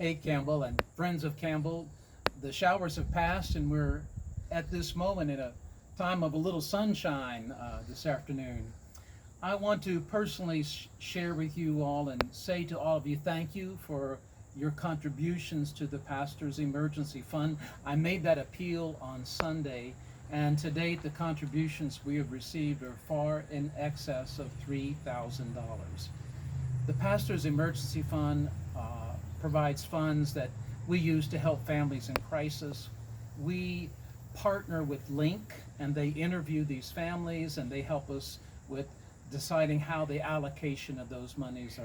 Hey, Campbell and friends of Campbell. The showers have passed, and we're at this moment in a time of a little sunshine this afternoon. I want to personally share with you all and say to all of you, thank you for your contributions to the Pastor's Emergency Fund. I made that appeal on Sunday, and to date, the contributions we have received are far in excess of $3,000. The Pastor's Emergency Fund provides funds that we use to help families in crisis. We partner with Link, and they interview these families, and they help us with deciding how the allocation of those monies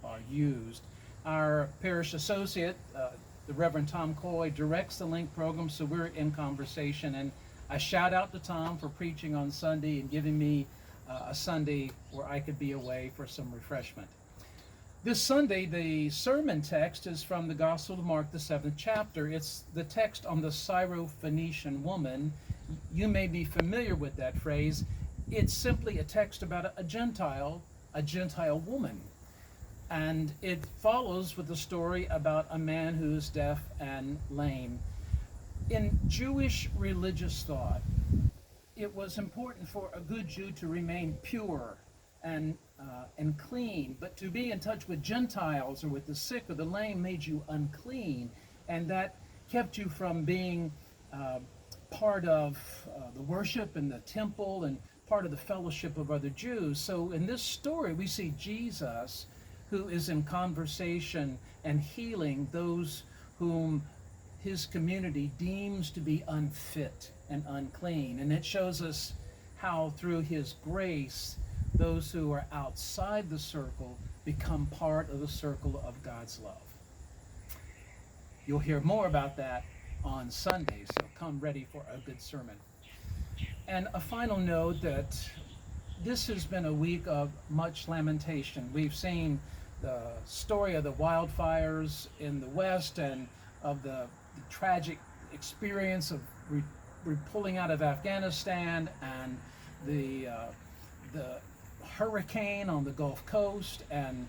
are used. Our parish associate, the Reverend Tom Coy, directs the Link program, so we're in conversation. And I shout out to Tom for preaching on Sunday and giving me a Sunday where I could be away for some refreshment. This Sunday, the sermon text is from the Gospel of Mark, the 7th chapter. It's the text on the Syrophoenician woman. You may be familiar with that phrase. It's simply a text about a Gentile woman. And it follows with the story about a man who is deaf and lame. In Jewish religious thought, it was important for a good Jew to remain pure and clean, but to be in touch with Gentiles or with the sick or the lame made you unclean, and that kept you from being part of the worship in the temple and part of the fellowship of other Jews. So in this story, we see Jesus, who is in conversation and healing those whom his community deems to be unfit and unclean. And it shows us how through his grace, those who are outside the circle become part of the circle of God's love. You'll hear more about that on Sunday, so come ready for a good sermon. And a final note that this has been a week of much lamentation. We've seen the story of the wildfires in the West and of the tragic experience of pulling out of Afghanistan and the hurricane on the Gulf Coast and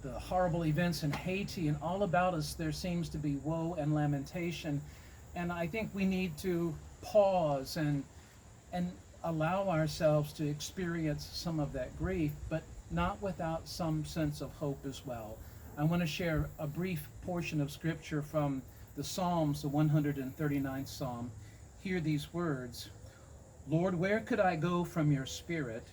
the horrible events in Haiti, and all about us there seems to be woe and lamentation. And I think we need to pause and allow ourselves to experience some of that grief, but not without some sense of hope as well. I want to share a brief portion of scripture from the Psalms, the 139th Psalm. Hear these words: Lord, where could I go from your spirit?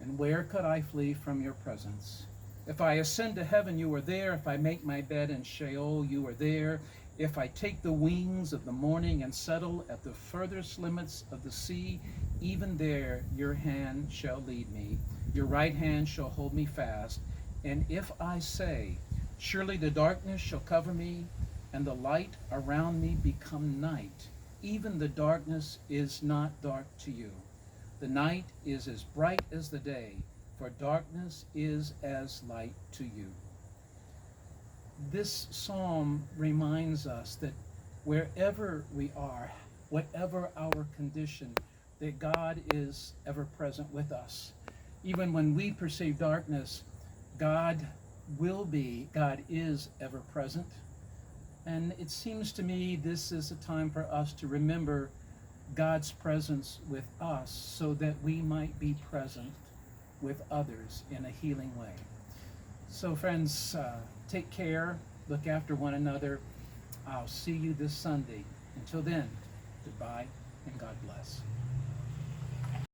And where could I flee from your presence? If I ascend to heaven, you are there. If I make my bed in Sheol, you are there. If I take the wings of the morning and settle at the furthest limits of the sea, even there your hand shall lead me. Your right hand shall hold me fast. And if I say, surely the darkness shall cover me, and the light around me become night, even the darkness is not dark to you. The night is as bright as the day, for darkness is as light to you. This psalm reminds us that wherever we are, whatever our condition, that God is ever present with us. Even when we perceive darkness, God is ever present. And it seems to me this is a time for us to remember God's presence with us so that we might be present with others in a healing way. So friends, take care, look after one another. I'll see you this Sunday. Until then, goodbye and God bless.